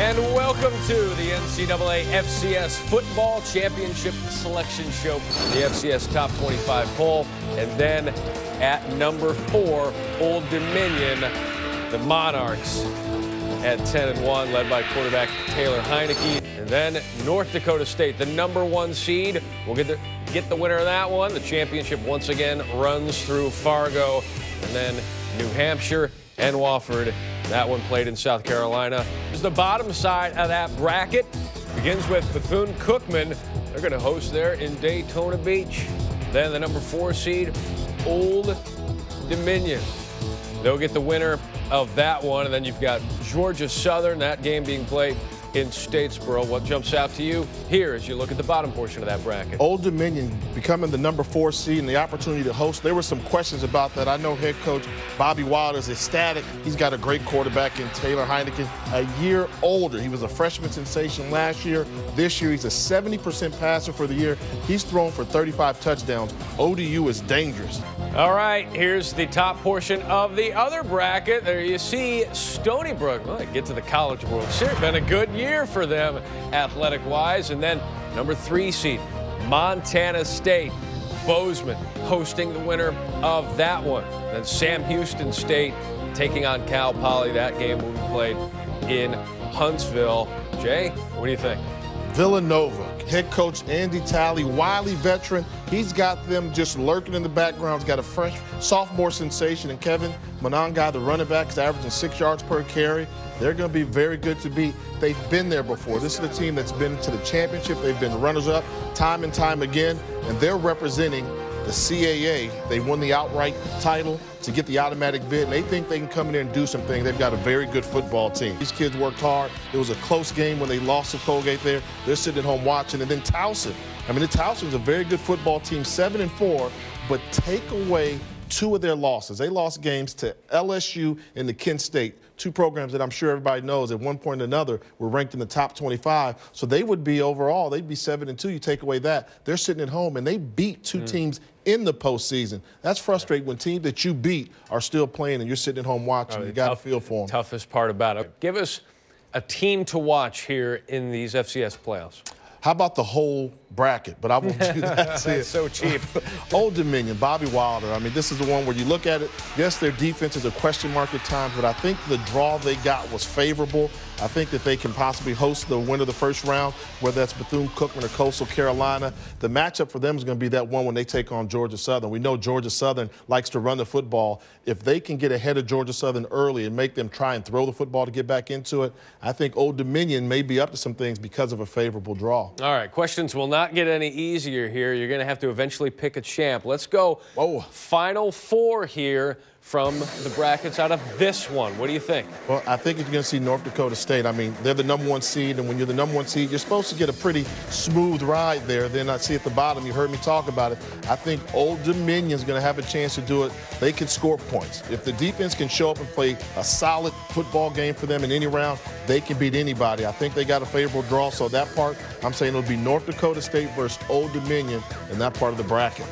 And welcome to the NCAA FCS Football Championship Selection Show. The FCS Top 25 poll. And then at number 4, Old Dominion, the Monarchs at 10-1, led by quarterback Taylor Heineke. And then North Dakota State, the number 1 seed. We'll get the winner of that one. The championship once again runs through Fargo. And then New Hampshire and Wofford. That one played in South Carolina. This is the bottom side of that bracket. Begins with Bethune-Cookman. They're going to host there in Daytona Beach. Then the number 4 seed, Old Dominion. They'll get the winner of that one. And then you've got Georgia Southern, that game being played in Statesboro. What jumps out to you here as you look at the bottom portion of that bracket? Old Dominion becoming the number 4 seed and the opportunity to host. There were some questions about that. I know head coach Bobby Wilder is ecstatic. He's got a great quarterback in Taylor Heineke, a year older. He was a freshman sensation last year. This year he's a 70% passer for the year. He's thrown for 35 touchdowns. ODU is dangerous. All right, here's the top portion of the other bracket. There you see Stony Brook. Well, they get to the College World Series. Been a good year for them athletic-wise. And then number 3 seed, Montana State. Bozeman hosting the winner of that one. Then Sam Houston State taking on Cal Poly. That game will be played in Huntsville. Jay, what do you think? Villanova, head coach Andy Talley, wily veteran. He's got them just lurking in the background. He's got a fresh sophomore sensation, and Kevin Monangai, the running back, is averaging 6 yards per carry. They're going to be very good to beat. They've been there before. This is a team that's been to the championship. They've been runners-up time and time again, and they're representing the CAA. They won the outright title to get the automatic bid, and they think they can come in there and do something. They've got a very good football team. These kids worked hard. It was a close game when they lost to Colgate there. They're sitting at home watching. And then Towson. I mean, the Towson's a very good football team, 7-4, but take away 2 of their losses. They lost games to LSU and to Kent State, 2 programs that I'm sure everybody knows at one point or another were ranked in the top 25. So they would be overall, they'd be 7-2. You take away that, they're sitting at home, and they beat 2 teams in the postseason. That's frustrating when teams that you beat are still playing and you're sitting at home watching. You got to feel for them. Toughest part about it. Give us a team to watch here in these FCS playoffs. How about the whole bracket? But I won't do that. That's so cheap. Old Dominion, Bobby Wilder. I mean, this is the one where you look at it. Yes, their defense is a question mark at times, but I think the draw they got was favorable. I think that they can possibly host the winner of the first round, whether that's Bethune-Cookman or Coastal Carolina. The matchup for them is going to be that one when they take on Georgia Southern. We know Georgia Southern likes to run the football. If they can get ahead of Georgia Southern early and make them try and throw the football to get back into it, I think Old Dominion may be up to some things because of a favorable draw. All right, questions will not get any easier here. You're going to have to eventually pick a champ. Let's go. Final 4 here from the brackets out of this one. What do you think? Well, I think you're going to see North Dakota State. I mean, they're the number 1 seed, and when you're the number 1 seed, you're supposed to get a pretty smooth ride there. Then I see at the bottom, you heard me talk about it. I think Old Dominion is going to have a chance to do it. They can score points. If the defense can show up and play a solid football game for them in any round, they can beat anybody. I think they got a favorable draw, so that part, I'm saying it'll be North Dakota State versus Old Dominion in that part of the bracket.